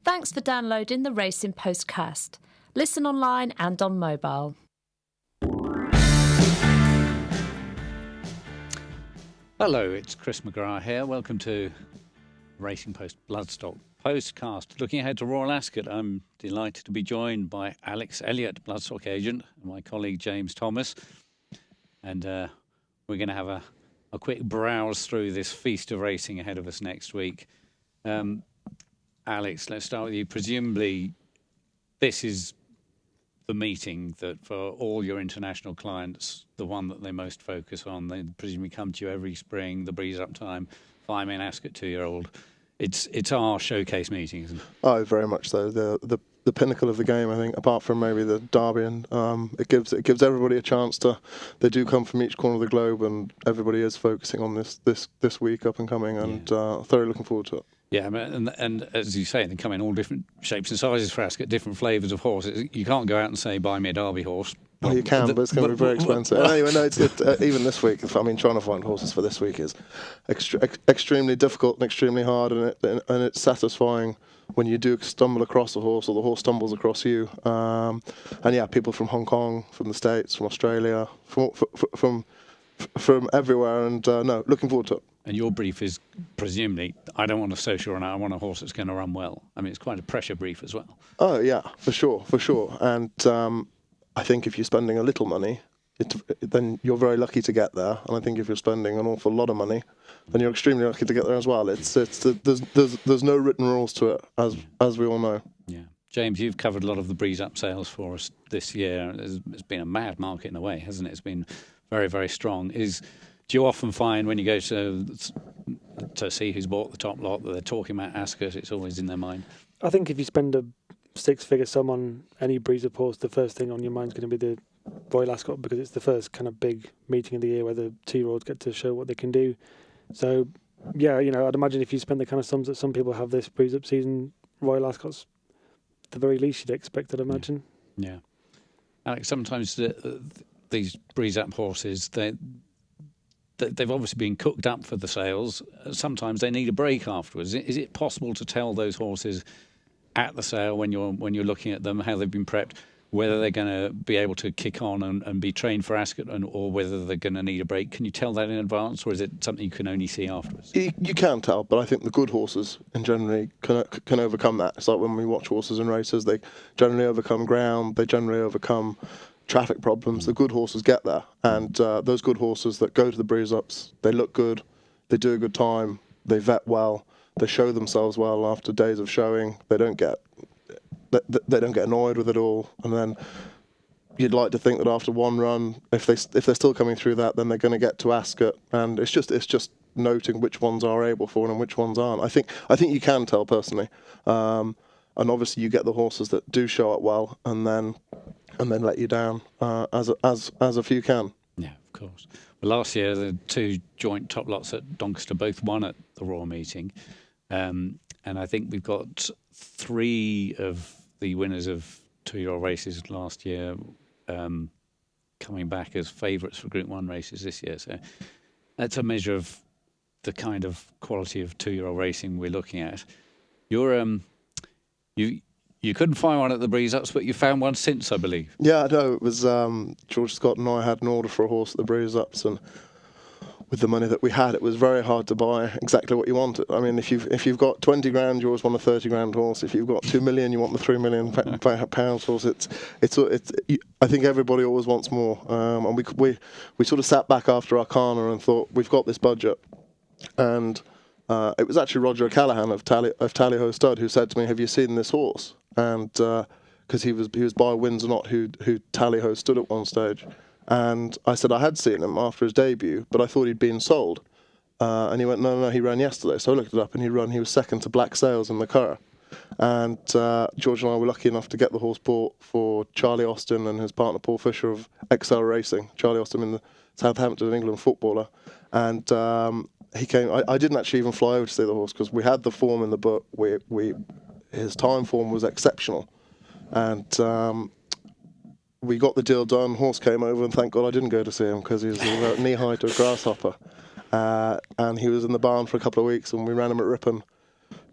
Thanks for downloading the Racing Postcast. Listen online and on mobile. Hello, it's Chris McGrath here. Welcome to Racing Post Bloodstock Postcast. Looking ahead to Royal Ascot, I'm delighted to be joined by Alex Elliott, Bloodstock agent, and my colleague James Thomas. And we're going to have a quick browse through this feast of racing ahead of us next week. Alex, let's start with you. Presumably, this is the meeting that for all your international clients, the one that they most focus on. They presumably come to you every spring, the breeze up time, Fireman Ascot 2-year-old. It's our showcase meeting, isn't it? Oh, very much so. The pinnacle of the game, I think, apart from maybe the Derby, and it gives everybody a chance to. They do come from each corner of the globe, and everybody is focusing on this week up and coming, and thoroughly looking forward to it. Yeah, and as you say, they come in all different shapes and sizes for Ascot, different flavours of horses. You can't go out and say, buy me a Derby horse. Well, you can, but it's going to be very expensive. Anyway, no, it's even this week. Trying to find horses for this week is extremely difficult and extremely hard, and it's satisfying when you do stumble across a horse or the horse stumbles across you. And yeah, people from Hong Kong, from the States, from Australia, from everywhere, and no, looking forward to it. And your brief is presumably, I don't want a social runner, I want a horse that's going to run well. I mean, it's quite a pressure brief as well. Oh, yeah, for sure. And I think if you're spending a little money, then you're very lucky to get there. And I think if you're spending an awful lot of money, then you're extremely lucky to get there as well. There's no written rules to it, as we all know. Yeah. James, you've covered a lot of the breeze up sales for us this year. It's been a mad market in a way, hasn't it? It's been very, very strong. Do you often find when you go to see who's bought the top lot that they're talking about Ascot, it's always in their mind? I think if you spend a six-figure sum on any breeze up horse, the first thing on your mind is going to be the Royal Ascot, because it's the first kind of big meeting of the year where the 2-year-olds get to show what they can do. So, yeah, I'd imagine if you spend the kind of sums that some people have this breeze up season, Royal Ascot's the very least you'd expect, I'd imagine. Yeah. Alex, sometimes these breeze up horses, they've obviously been cooked up for the sales. Sometimes they need a break afterwards. Is it possible to tell those horses at the sale when you're looking at them how they've been prepped, whether they're going to be able to kick on and be trained for Ascot, or whether they're going to need a break? Can you tell that in advance, or is it something you can only see afterwards? You can tell, but I think the good horses generally can overcome that. It's like when we watch horses in races, they generally overcome ground, they generally overcome traffic problems. The good horses get there, and those good horses that go to the breeze ups, they look good, they do a good time, they vet well, they show themselves well after days of showing. They don't get annoyed with it all, and then you'd like to think that after one run, if they're still coming through that, then they're going to get to Ascot, and it's just noting which ones are able for and which ones aren't. I think you can tell personally, and obviously you get the horses that do show up well, and then let you down, as a few can. Yeah, of course. Well, last year the two joint top lots at Doncaster both won at the Royal Meeting, and I think we've got 3 of the winners of 2-year-old races last year coming back as favourites for Group 1 races this year. So that's a measure of the kind of quality of 2-year-old racing we're looking at. You couldn't find one at the breeze ups, but you found one since, I believe. Yeah, no, it was George Scott and I had an order for a horse at the breeze ups, and with the money that we had, it was very hard to buy exactly what you wanted. I mean, if you've got 20 grand, you always want a 30 grand horse. If you've got 2 million, you want the 3 million pounds horse. It's. I think everybody always wants more. And we sort of sat back after Arcana and thought, we've got this budget, and it was actually Roger O'Callaghan of Tally-Ho Stud who said to me, "Have you seen this horse?" And because he was by Windsor Knott, who Tally-Ho stood at one stage. And I said I had seen him after his debut, but I thought he'd been sold. And he went, no, he ran yesterday. So I looked it up, and he was second to Black Sails in the Curragh. And George and I were lucky enough to get the horse bought for Charlie Austin and his partner Paul Fisher of Excel Racing. Charlie Austin, in the Southampton, England footballer. And he came. I didn't actually even fly over to see the horse because we had the form in the book. His time form was exceptional. And we got the deal done. Horse came over, and thank God I didn't go to see him because he was about knee high to a grasshopper. And he was in the barn for a couple of weeks, and we ran him at Ripon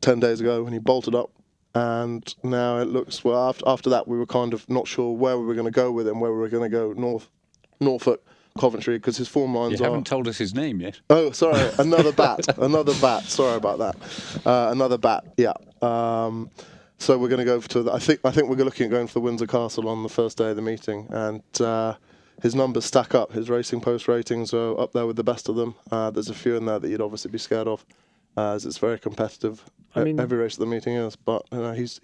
10 days ago, and he bolted up and now it looks well. After that, we were kind of not sure where we were going to go with him, where we were going to go Norfolk, Coventry, because his form lines You haven't told us his name yet. Oh, sorry, another bat. Sorry about that. Another bat. Yeah. So we're going to go I think we're looking at going for the Windsor Castle on the first day of the meeting, and his numbers stack up. His Racing Post ratings are up there with the best of them. There's a few in there that you'd obviously be scared of, as it's very competitive. Every race at the meeting is, but he's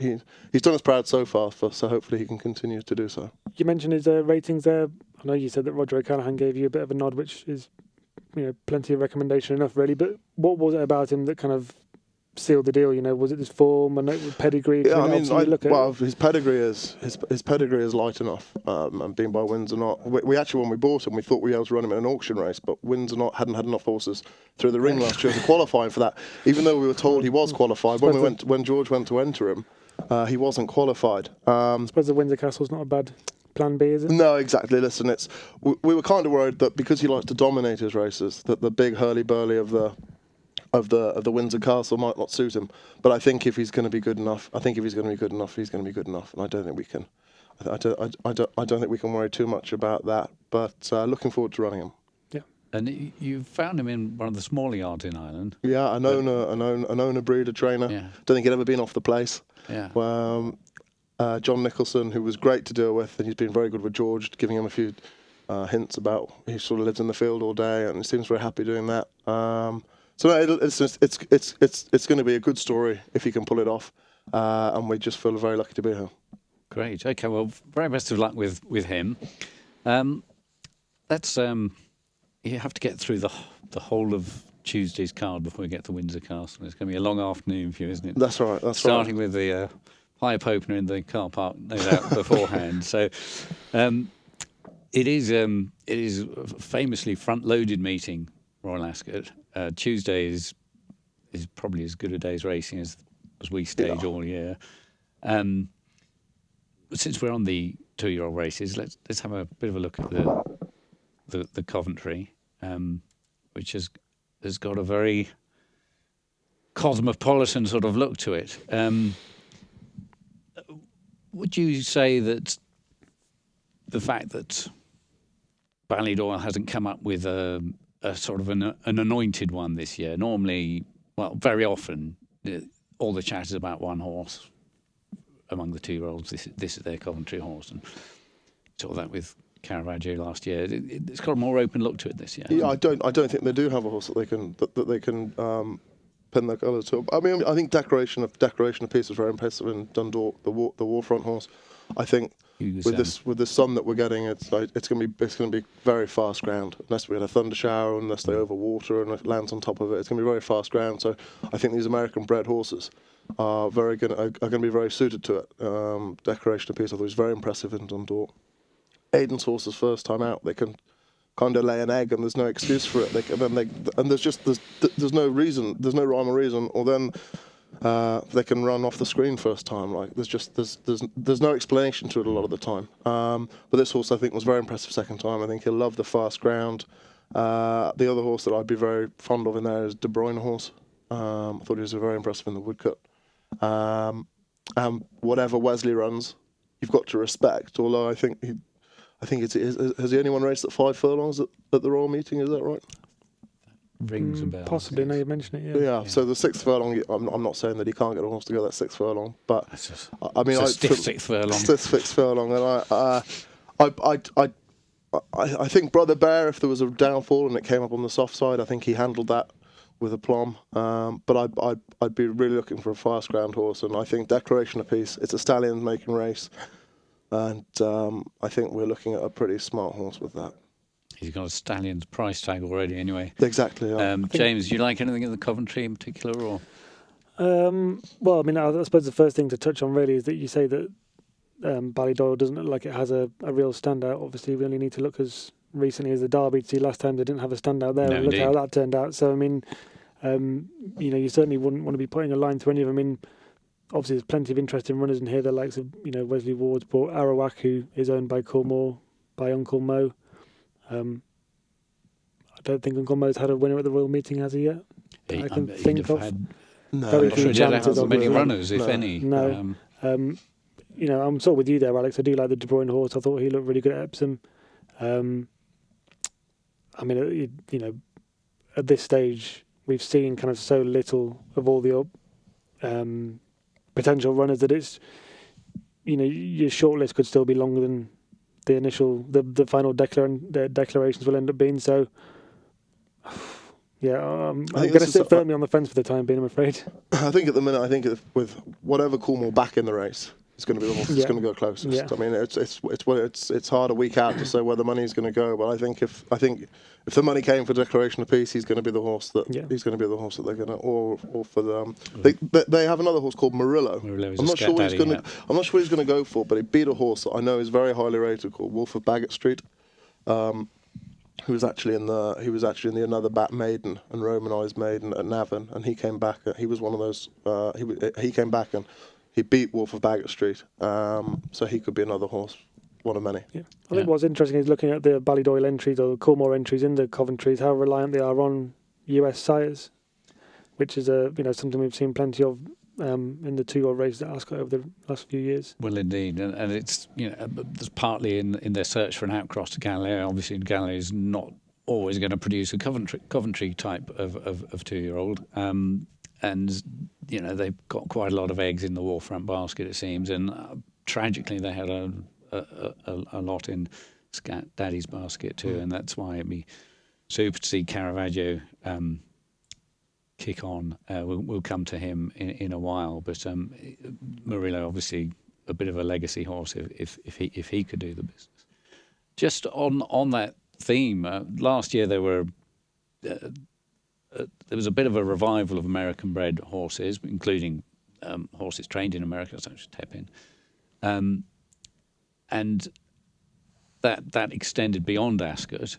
done us proud so far. So hopefully he can continue to do so. You mentioned his ratings there. I know you said that Roger O'Callaghan gave you a bit of a nod, which is plenty of recommendation enough, really. But what was it about him that kind of sealed the deal? Was it his form and pedigree? Yeah, his pedigree is light enough, and being by Windsor Knot. We actually, when we bought him, we thought we were able to run him in an auction race, but Windsor Knot hadn't had enough horses through the ring last year to qualify for that. Even though we were told he was qualified, when George went to enter him, he wasn't qualified. I suppose the Windsor Castle's not a bad plan B, is it? No, exactly. Listen, we were kind of worried that because he likes to dominate his races, that the big hurly-burly of the Windsor Castle might not suit him. But I think if he's going to be good enough, he's going to be good enough, and I don't think we can. I don't think we can worry too much about that. But looking forward to running him. Yeah. And you found him in one of the smaller yards in Ireland. Yeah, an owner, breeder, trainer. Yeah. Don't think he'd ever been off the place. Yeah. John Nicholson, who was great to deal with, and he's been very good with George, giving him a few hints about he sort of lives in the field all day, and he seems very happy doing that. So it's going to be a good story if he can pull it off, and we just feel very lucky to be here. Great. Okay. Well, very best of luck with him. Let's you have to get through the whole of Tuesday's card before we get to Windsor Castle. It's going to be a long afternoon for you, isn't it? That's right. Starting with the pipe opener in the car park, no doubt, beforehand. So it is a famously front-loaded meeting, Royal Ascot. Tuesday is probably as good a day's racing as we stage all year. Since we're on the 2-year-old races, let's have a bit of a look at the Coventry, which has got a very cosmopolitan sort of look to it. Would you say that the fact that Ballydoyle hasn't come up with a sort of an anointed one this year? Normally, well, very often, all the chat is about one horse among the 2-year-olds. This is their Coventry horse, and saw that with Caravaggio last year. It's got a more open look to it this year. Yeah, I don't think they do have a horse that they can pin their colours to. I mean, I think Decoration of Peace was very impressive in Dundalk, the Warfront horse. I think with this sun that we're getting, it's going to be very fast ground. Unless we get a thunder shower, unless they overwater and it lands on top of it, it's going to be very fast ground. So I think these American-bred horses are going to be very suited to it. Decoration of Peace, I thought, was very impressive in Dundalk. Aiden's horse's first time out, they can kind of lay an egg, and there's no excuse for it. There's no reason, there's no rhyme or reason. Or then they can run off the screen first time. Like there's no explanation to it a lot of the time. But this horse, I think, was very impressive second time. I think he'll love the fast ground. The other horse that I'd be very fond of in there is De Bruyne horse. I thought he was very impressive in the woodcut. Whatever Wesley runs, you've got to respect. Although I think has he anyone raced at 5 furlongs at the Royal Meeting? Is that right? Rings a bell. Possibly. Now you mention it. Yeah. So the 6th furlong, I'm not saying that he can't get a horse to go that 6th furlong, but I mean, stiff 6th furlong. Stiff 6th furlong, and I think Brother Bear, if there was a downfall and it came up on the soft side, I think he handled that with aplomb. But I'd be really looking for a fast ground horse, and I think Declaration of Peace. It's a stallion making race. And I think we're looking at a pretty smart horse with that. He's got a stallion's price tag already, anyway. Exactly. Yeah. James, do you like anything in the Coventry in particular, or? Well, I mean, I suppose the first thing to touch on really is that you say that Ballydoyle doesn't look like it has a real standout. Obviously, we only need to look as recently as the Derby to see last time they didn't have a standout there. No, look how that turned out. So, I mean, you certainly wouldn't want to be putting a line through any of them. I mean, obviously, there's plenty of interesting runners in here. The likes of Wesley Ward's bought Arawak, who is owned by Coolmore, by Uncle Mo. I don't think Uncle Mo's had a winner at the Royal Meeting, has he yet? I can think of. No, Very I'm not few sure Jed chances. has many obviously. runners, if No. any. No. I'm sort of with you there, Alex. I do like the De Bruyne horse. I thought he looked really good at Epsom. At this stage, we've seen kind of so little of all the potential runners that it's, your shortlist could still be longer than the final declarations will end up being. So, yeah, I'm going to sit firmly on the fence for the time being, I'm afraid. I think at the minute, with whatever Coolmore back in the race, it's going to be the horse that's going to go closest. Yeah. I mean, it's hard a week out to say where the money's going to go, but I think if the money came for Declaration of Peace, he's going to be the horse that they're going to, or for them. They have another horse called Murillo. I'm not sure what he's going to go for, but he beat a horse that I know is very highly rated called Wolf of Baggot Street. Who was actually in the Another Bat Maiden and Romanised Maiden at Navan, and he came back. He was one of those. He came back and he beat Wolf of Baggot Street. So he could be another horse, one of many. Yeah. I think what's interesting is looking at the Ballydoyle entries or the Coolmore entries in the Coventries, how reliant they are on US sires, which is something we've seen plenty of in the 2-year-old races at Ascot over the last few years. Well, indeed, and it's there's partly in their search for an outcross to Galileo. Obviously, Galileo is not always going to produce a Coventry type of 2-year-old, and they've got quite a lot of eggs in the Warfront basket, it seems, and tragically they had a lot in Scat Daddy's basket too, and that's why it'd be super to see Caravaggio kick on. We'll come to him in a while, but Murillo obviously a bit of a legacy horse if he could do the business. Just on that theme, last year there was a bit of a revival of American-bred horses, including horses trained in America, such as Tepin, and that extended beyond Ascot.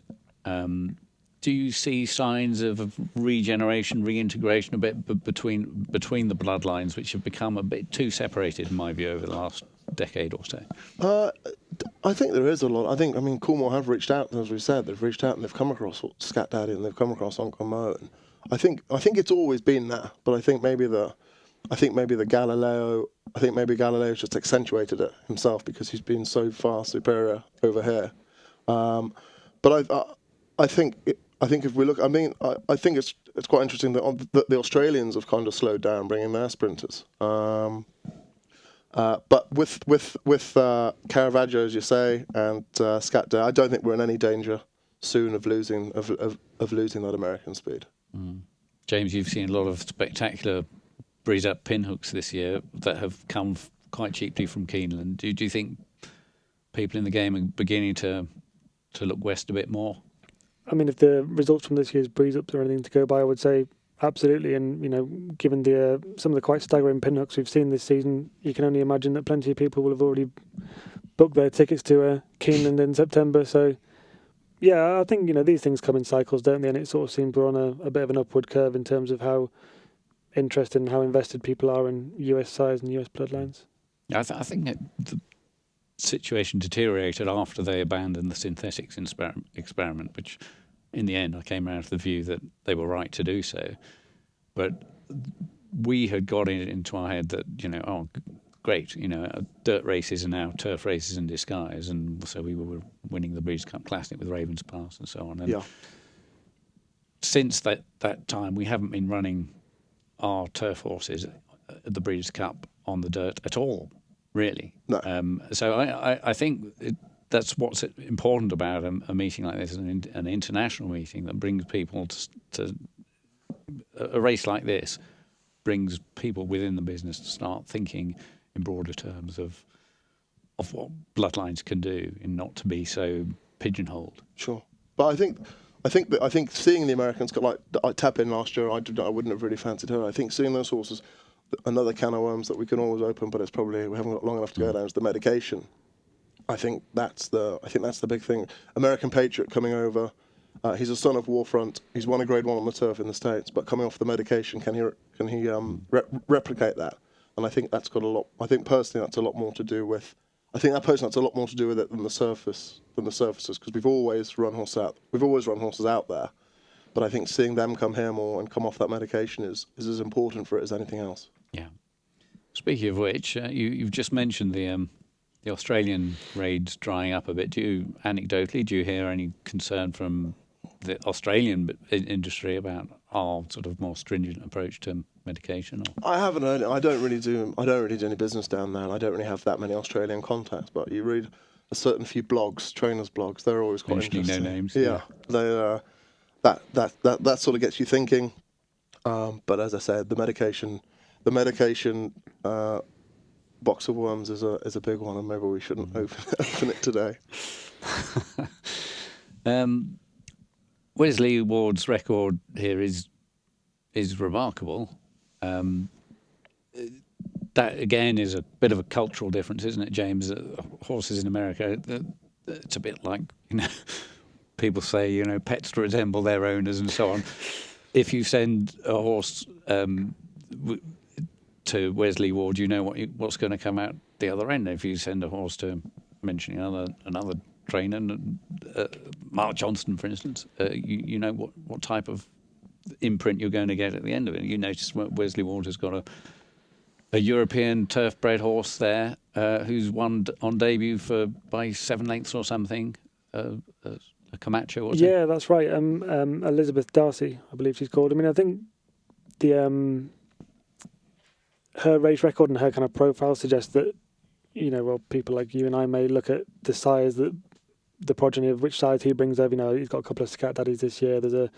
Do you see signs of regeneration, reintegration a bit between the bloodlines, which have become a bit too separated, in my view, over the last decade or so? I think there is a lot. I mean, Coolmore have reached out, as we said, they've reached out and they've come across Scat Daddy and they've come across Uncle Mo. And I think it's always been that, but I think maybe the Galileo. I think maybe Galileo's just accentuated it himself because he's been so far superior over here. But I think if we look, I think it's quite interesting that the Australians have kind of slowed down bringing their sprinters. But with Caravaggio, as you say, and Scat Daddy, I don't think we're in any danger soon of losing that American speed. Mm. James, you've seen a lot of spectacular breeze-up pinhooks this year that have come quite cheaply from Keeneland. Do you think people in the game are beginning to look west a bit more? I mean, if the results from this year's breeze-ups are anything to go by, I would say absolutely. And, given some of the quite staggering pinhooks we've seen this season, you can only imagine that plenty of people will have already booked their tickets to Keeneland in September. So, yeah, I think, these things come in cycles, don't they? And it sort of seems we're on a bit of an upward curve in terms of how interested and how invested people are in US size and US bloodlines. I think the situation deteriorated after they abandoned the synthetics experiment, which in the end I came around to the view that they were right to do so. But we had got it into our head that, great, dirt races are now turf races in disguise, and so we were winning the Breeders' Cup Classic with Ravens Pass and so on. And since that time, we haven't been running our turf horses at the Breeders' Cup on the dirt at all, really. No. So I think that's what's important about a meeting like this, an international meeting that brings people to a race like this, brings people within the business to start thinking in broader terms of what bloodlines can do and not to be so pigeonholed. Sure, but I think seeing the Americans like tap in last year, I wouldn't have really fancied her. I think seeing those horses, another can of worms that we can always open, but it's probably we haven't got long enough to go down. Is the medication. I think that's the big thing. American Patriot coming over. He's a son of Warfront. He's won a Grade 1 on the turf in the States, but coming off the medication, can he replicate that? And I think that's got a lot. I think personally, that's a lot more to do with. I think that person has a lot more to do with it than the surfaces, because we've always run horses out there. But I think seeing them come here more and come off that medication is as important for it as anything else. Yeah. Speaking of which, you've just mentioned the Australian raids drying up a bit. Anecdotally, do you hear any concern from the Australian industry about our sort of more stringent approach to medication? Or? I haven't heard it. I don't really do any business down there. And I don't really have that many Australian contacts. But you read a certain few blogs, trainers' blogs. They're always quite Mentioning interesting. no names. Yeah. They that sort of gets you thinking. But as I said, the medication box of worms is a big one, and maybe we shouldn't open it today. Wesley Ward's record here is remarkable. That again is a bit of a cultural difference, isn't it, James? Horses in America, it's a bit like, people say, pets resemble their owners and so on. If you send a horse to Wesley Ward, you know what's going to come out the other end. If you send a horse to, mentioning another trainer, Mark Johnston, for instance, you know what type of imprint you're going to get at the end of it. You notice Wesley Ward has got a European turf-bred horse there who's won on debut by 7 lengths or something. A Camacho, was it? Yeah, that's right. Elizabeth Darcy, I believe she's called. I mean, I think her race record and her kind of profile suggests that, people like you and I may look at the sires, the progeny of which sires he brings over. He's got a couple of Scat Daddies this year. There's a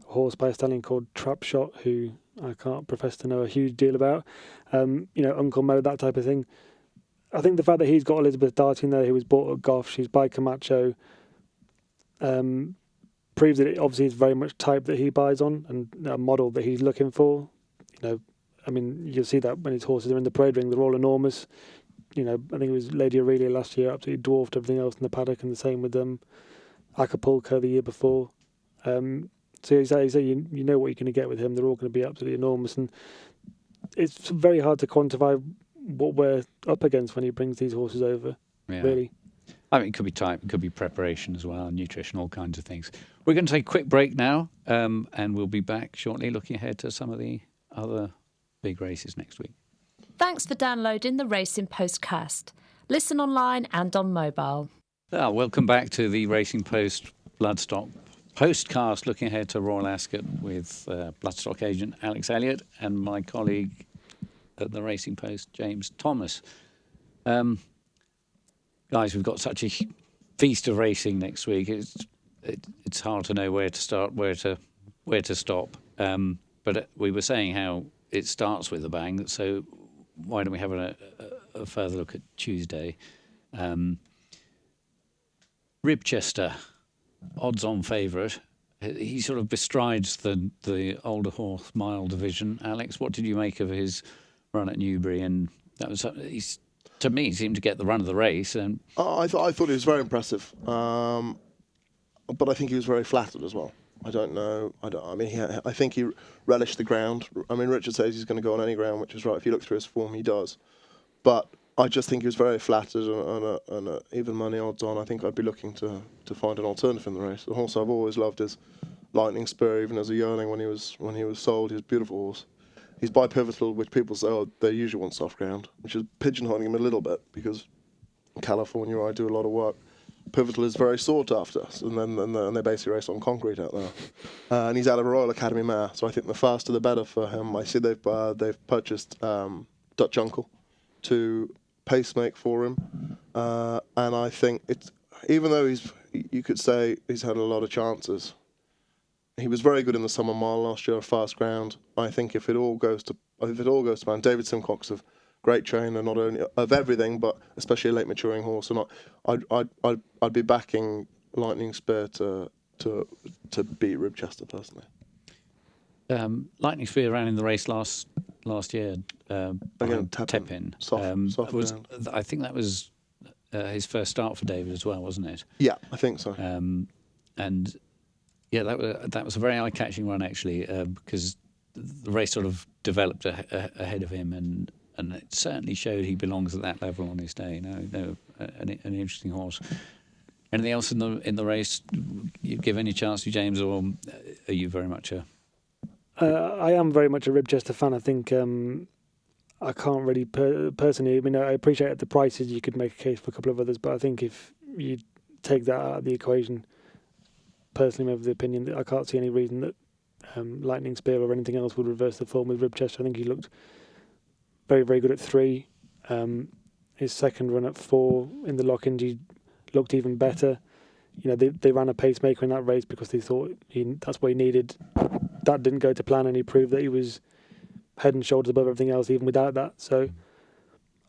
horse by a stallion called Trap Shot, who I can't profess to know a huge deal about. Uncle Mo, that type of thing. I think the fact that he's got Elizabeth Darty in there, who was bought at Goff, she's by Camacho, proves that it obviously is very much type that he buys on and a model that he's looking for. You'll see that when his horses are in the parade ring, they're all enormous. I think it was Lady Aurelia last year, absolutely dwarfed everything else in the paddock, and the same with Acapulco the year before. So you know what you're going to get with him. They're all going to be absolutely enormous, and it's very hard to quantify what we're up against when he brings these horses over. Yeah. Really. It could be type, it could be preparation as well, nutrition, all kinds of things. We're going to take a quick break now, and we'll be back shortly looking ahead to some of the other big races next week. Thanks for downloading the Racing Postcast. Listen online and on mobile. Welcome back to the Racing Post Bloodstock Postcast, looking ahead to Royal Ascot with Bloodstock agent Alex Elliott and my colleague at the Racing Post, James Thomas. Guys, we've got such a feast of racing next week. It's hard to know where to start, where to stop. But we were saying how it starts with a bang. So why don't we have a further look at Tuesday? Ribchester, odds-on favourite. He sort of bestrides the older horse mile division. Alex, what did you make of his run at Newbury? And that was to me, he seemed to get the run of the race. And I thought he was very impressive, but I think he was very flattered as well. I don't know. I think he relished the ground. Richard says he's going to go on any ground, which is right. If you look through his form, he does. But I just think he was very flattered, and even money odds on. I think I'd be looking to find an alternative in the race. The horse I've always loved is Lightning Spur, even as a yearling when he was sold. He's a beautiful horse. He's by Pivotal, which people say they usually want soft ground, which is pigeonholing him a little bit because in California I do a lot of work. Pivotal is very sought after, and they basically race on concrete out there. And he's out of a Royal Academy mare, so I think the faster the better for him. I see they've purchased Dutch Uncle to pacemake for him, and I think it's, even though you could say he's had a lot of chances. He was very good in the Summer Mile last year, fast ground. I think if it all goes to plan, David Simcox, a great trainer, not only of everything, but especially a late maturing horse. And I'd be backing Lightning Spear to beat Ribchester personally. Lightning Spear ran in the race last year again. Tepin. Soft ground. I think that was his first start for David as well, wasn't it? Yeah, I think so. And yeah, that was a very eye-catching run actually, because the race sort of developed ahead of him, and it certainly showed he belongs at that level on his day. An interesting horse. Anything else in the race you give any chance to, James, or are you very much a... I am very much a Ribchester fan. I think I can't really personally. I mean, I appreciate at the prices you could make a case for a couple of others, but I think if you take that out of the equation, personally, I'm of the opinion that I can't see any reason that Lightning Spear or anything else would reverse the form with Ribchester. I think he looked very, very good at 3. His second run at 4 in the lock-in, he looked even better. You know, they ran a pacemaker in that race because they thought that's what he needed. That didn't go to plan, and he proved that he was head and shoulders above everything else, even without that. So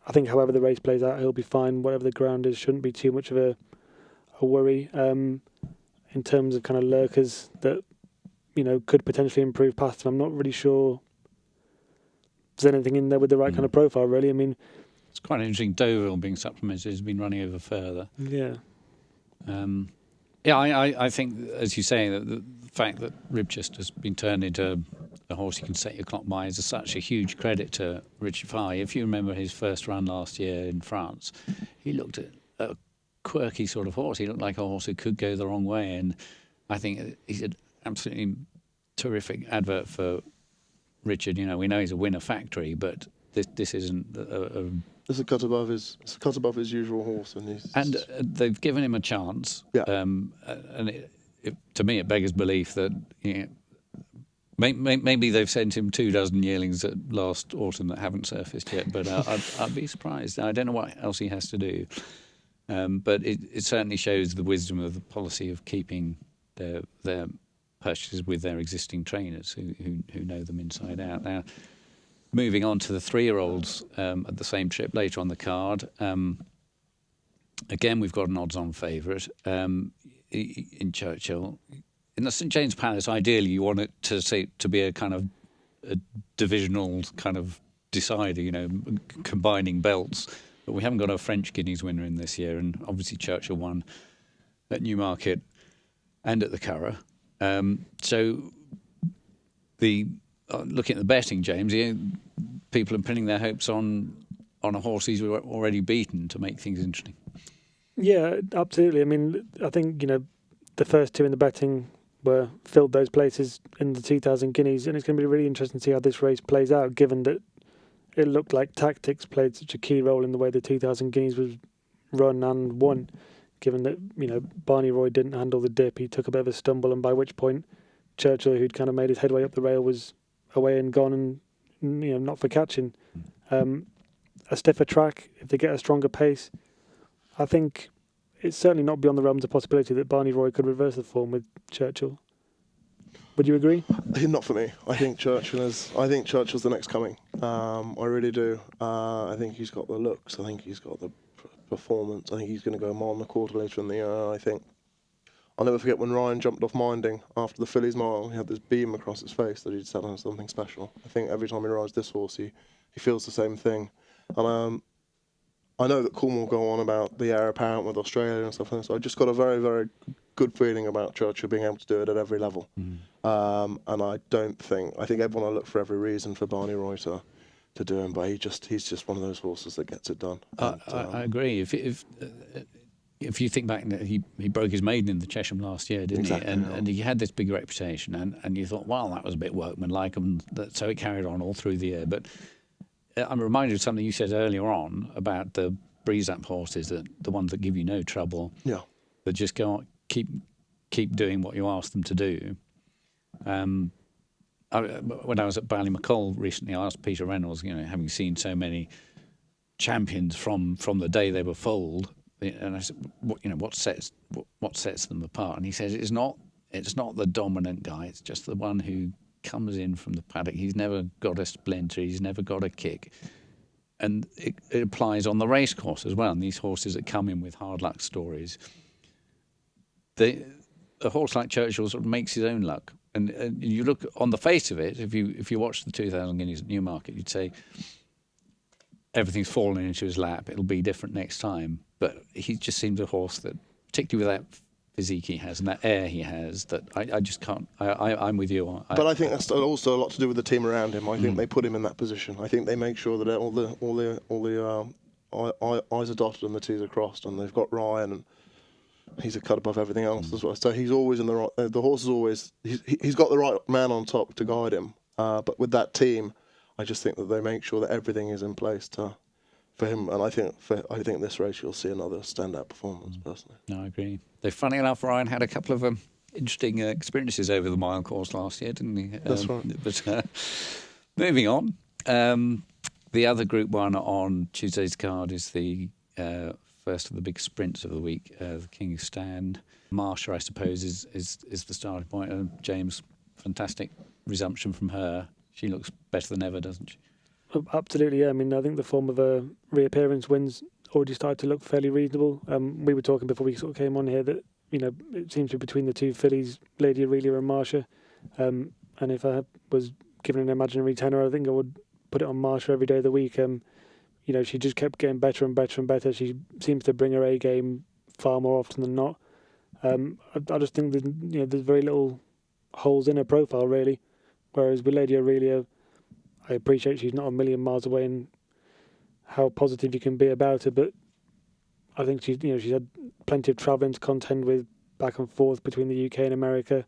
I think however the race plays out, he'll be fine. Whatever the ground is, shouldn't be too much of a worry. In terms of kind of lurkers that, you know, could potentially improve past him, I'm not really sure there's anything in there with the right kind of profile, really. I mean, it's quite interesting. Deauville being supplemented has been running over further. Yeah. I think, as you say, that the fact that Ribchester's been turned into a horse you can set your clock by is such a huge credit to Richard Fye. If you remember his first run last year in France, he looked at a quirky sort of horse. He looked like a horse who could go the wrong way, and I think he's an absolutely terrific advert for Richard. You know, we know he's a winner factory, but this isn't It's a cut above his usual horse, and they've given him a chance. Yeah. And to me, it beggars belief that, you know, maybe they've sent him 24 yearlings at last autumn that haven't surfaced yet. But I'd be surprised. I don't know what else he has to do. But it certainly shows the wisdom of the policy of keeping their purchases with their existing trainers who know them inside out. Now, moving on to the 3-year-olds at the same trip later on the card. Again, we've got an odds-on favourite in Churchill. In the St James Palace, ideally, you want it to be a kind of a divisional kind of decider, you know, combining belts. But we haven't got a French Guineas winner in this year, and obviously Churchill won at Newmarket and at the Curragh. So looking at the betting, James, people are pinning their hopes on a horse who's already beaten to make things interesting. Yeah, absolutely. I mean, I think, you know, the first 2 in the betting filled those places in the 2,000 guineas, and it's going to be really interesting to see how this race plays out, given that it looked like tactics played such a key role in the way the 2,000 guineas was run and won, given that, you know, Barney Roy didn't handle the dip. He took a bit of a stumble, and by which point Churchill, who'd kind of made his headway up the rail, was away and gone, and, you know, not for catching. A stiffer track, if they get a stronger pace, I think it's certainly not beyond the realms of possibility that Barney Roy could reverse the form with Churchill. Would you agree? Not for me. I think Churchill's the next coming. I really do. I think he's got the looks. I think he's got the performance. I think he's going to go mile and a quarter later in the year. I think I'll never forget when Ryan jumped off Minding after the Fillies mile. He had this beam across his face that he'd set on something special. I think every time he rides this horse, he feels the same thing. And I know that Cornwall go on about the heir apparent with Australia and stuff like that, so I just got a very, very good feeling about Churchill being able to do it at every level. And I think everyone will look for every reason for Barney Roy to do him, but he's just one of those horses that gets it done. I agree. If you think back, he broke his maiden in the Chesham last year, didn't he? And he had this big reputation, and you thought, well, that was a bit workmanlike, and so it carried on all through the year. But I'm reminded of something you said earlier on about the breeze-up horses, the ones that give you no trouble, that just go on, keep doing what you ask them to do. When I was at Ballymacall recently, I asked Peter Reynolds, you know, having seen so many champions from the day they were foaled, and I said, what sets them apart? And he says it's not the dominant guy; it's just the one who comes in from the paddock. He's never got a splinter. He's never got a kick. And it applies on the race course as well. And these horses that come in with hard luck stories, a horse like Churchill sort of makes his own luck. And you look on the face of it, if you watch the 2,000 guineas at Newmarket, you'd say everything's fallen into his lap. It'll be different next time. But he just seems a horse that, particularly with that physique he has and that air he has, that I just can't. I'm with you. But I think that's also a lot to do with the team around him. I think they put him in that position. I think they make sure that all the I's are dotted and the T's are crossed, and they've got Ryan he's a cut above everything else as well. So he's always in the right. The horse is always he's got the right man on top to guide him. But with that team, I just think that they make sure that everything is in place for him. And I think this race you'll see another standout performance. Personally, no, I agree. Though funny enough, Ryan had a couple of interesting experiences over the mile course last year, didn't he? That's right. But moving on, the other Group 1 on Tuesday's card is the first of the big sprints of the week, the King's Stand. Marsha, I suppose, is the starting point. James, fantastic resumption from her. She looks better than ever, doesn't she? Absolutely, yeah. I mean, I think the form of her reappearance wins already started to look fairly reasonable. We were talking before we sort of came on here that, you know, it seems to be between the two fillies, Lady Aurelia and Marsha. And if I was given an imaginary tenor, I think I would put it on Marsha every day of the week. You know, she just kept getting better and better and better. She seems to bring her A game far more often than not. I just think that, you know, there's very little holes in her profile, really. Whereas with Lady Aurelia, I appreciate she's not a million miles away and how positive you can be about her, but I think she's had plenty of travelling to contend with back and forth between the UK and America.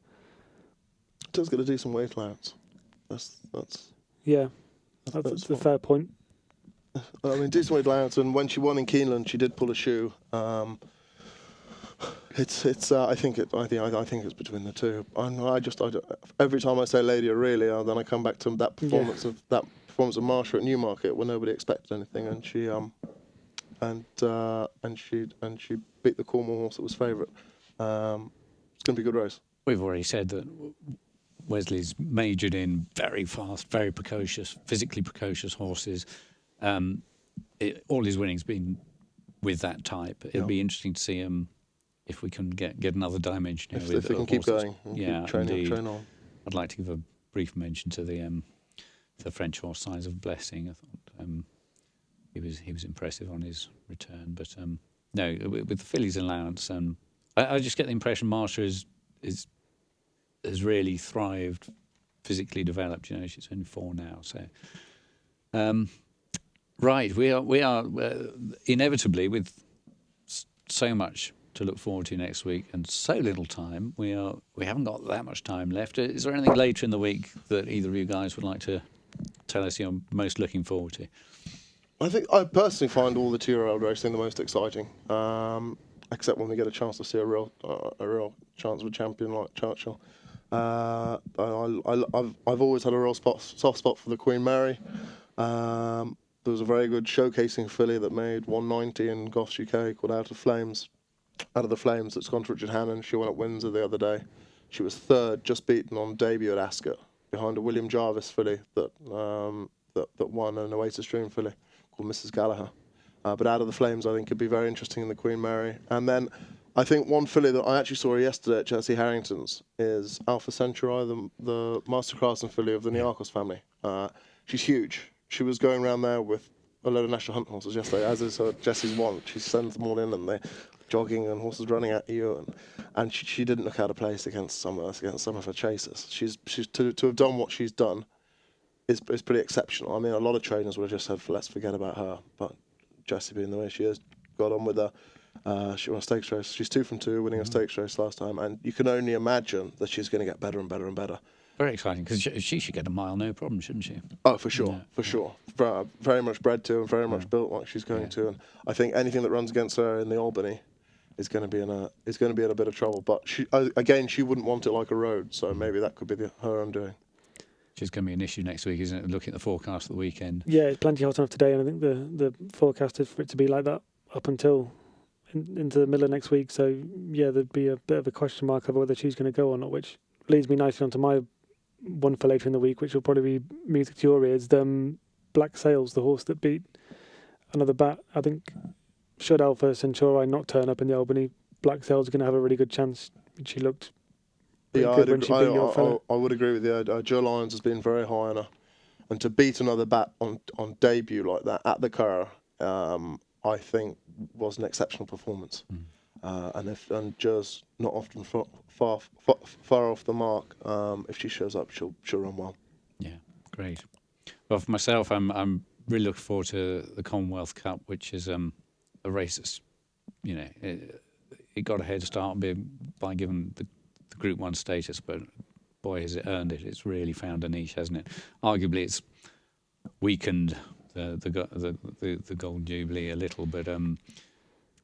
Does get a decent weight allowance. That's a fair point. I mean, decent weight allowance, and when she won in Keeneland, she did pull a shoe. I think it's between the two. Every time I say Lady Aurelia, then I come back to that performance of Marsha at Newmarket, where nobody expected anything, and she beat the Cornwall horse that was favourite. It's going to be a good race. We've already said that Wesley's majored in very fast, very precocious, physically precocious horses. All his winning's been with that type. It'll be interesting to see if we can get another dimension here. If we can keep going, keep train on. I'd like to give a brief mention to the French horse Signs of Blessing. I thought he was impressive on his return, but no, with the fillies allowance, I just get the impression Marsha has really thrived, physically developed. You know, she's only 4 now, so. Right, we are inevitably, with so much to look forward to next week and so little time, we haven't got that much time left. Is there anything later in the week that either of you guys would like to tell us you're most looking forward to? I think I personally find all the 2-year-old racing the most exciting, except when we get a chance to see a real chance of a champion like Churchill. I've always had a real soft spot for the Queen Mary. There was a very good showcasing filly that made 190 in Goffs UK called Out of the Flames. That's gone to Richard Hannon. She won at Windsor the other day. She was 3rd, just beaten on debut at Ascot, behind a William Jarvis filly that won an Oasis Dream filly called Mrs. Gallagher. But Out of the Flames, I think, could be very interesting in the Queen Mary. And then I think one filly that I actually saw yesterday at Chelsea Harrington's is Alpha Centauri, the Masterclass and filly of the Niarchos family. She's huge. She was going around there with a load of National Hunt horses yesterday, as is Jessie's wont. She sends them all in and they're jogging and horses running at you. And she didn't look out of place against some of her chasers. She's to have done what she's done is pretty exceptional. I mean, a lot of trainers would have just said, let's forget about her. But Jessie, being the way she is, got on with her. She won a stakes race. She's 2 from 2, winning a stakes race last time. And you can only imagine that she's going to get better and better and better. Very exciting, because she should get a mile, no problem, shouldn't she? Oh, for sure, sure. Very much bred to and very much built like she's going to. And I think anything that runs against her in the Albany is going to be in a bit of trouble. But she wouldn't want it like a road, so maybe that could be her undoing. She's going to be an issue next week, isn't it? Looking at the forecast for the weekend. Yeah, it's plenty hot enough today, and I think the forecast is for it to be like that up until into the middle of next week. So yeah, there'd be a bit of a question mark over whether she's going to go or not, which leads me nicely onto my one for later in the week, which will probably be music to your ears. Black Sails, the horse that beat another bat. I think should Alpha Centauri not turn up in the Albany, Black Sails are going to have a really good chance. She looked good when she beat your fella. I would agree with you. Joe Lyons has been very high on her, and to beat another bat on debut like that at the Curragh, I think was an exceptional performance. And Joe's not often far off the mark. If she shows up, she'll run well. Yeah, great. Well, for myself, I'm really looking forward to the Commonwealth Cup, which is a race that's, it got a head start by giving the Group 1 status, but boy, has it earned it. It's really found a niche, hasn't it? Arguably, it's weakened the Gold Jubilee a little, but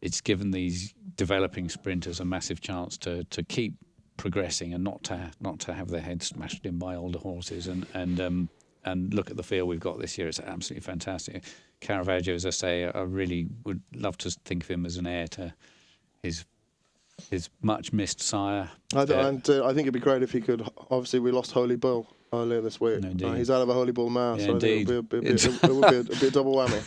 it's given these developing sprinters a massive chance to keep progressing and not to have their heads smashed in by older horses. And look at the field we've got this year; it's absolutely fantastic. Caravaggio, as I say, I really would love to think of him as an heir to his much missed sire. I think it'd be great if he could. Obviously, we lost Holy Bull earlier this week. He's out of a Holy Bull now, so indeed. I think it would be a double whammy.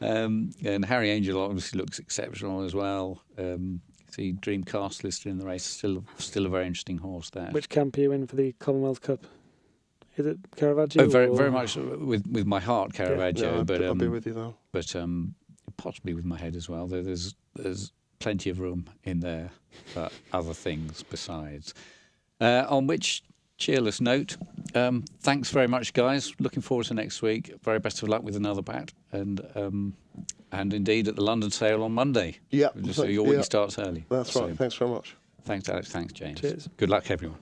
And Harry Angel obviously looks exceptional as well. See Dreamcast listed in the race, still a very interesting horse there. Which camp are you in for the Commonwealth Cup? Is it Caravaggio? Oh, very much with my heart, Caravaggio. I'll be with you though. But possibly with my head as well. There's plenty of room in there for other things besides. On which cheerless note, thanks very much, guys. Looking forward to next week. Very best of luck with another bat, and indeed at the London sale on Monday. Yeah. So your week starts early. That's right. Thanks very much. Thanks, Alex. Thanks, James. Cheers. Good luck, everyone.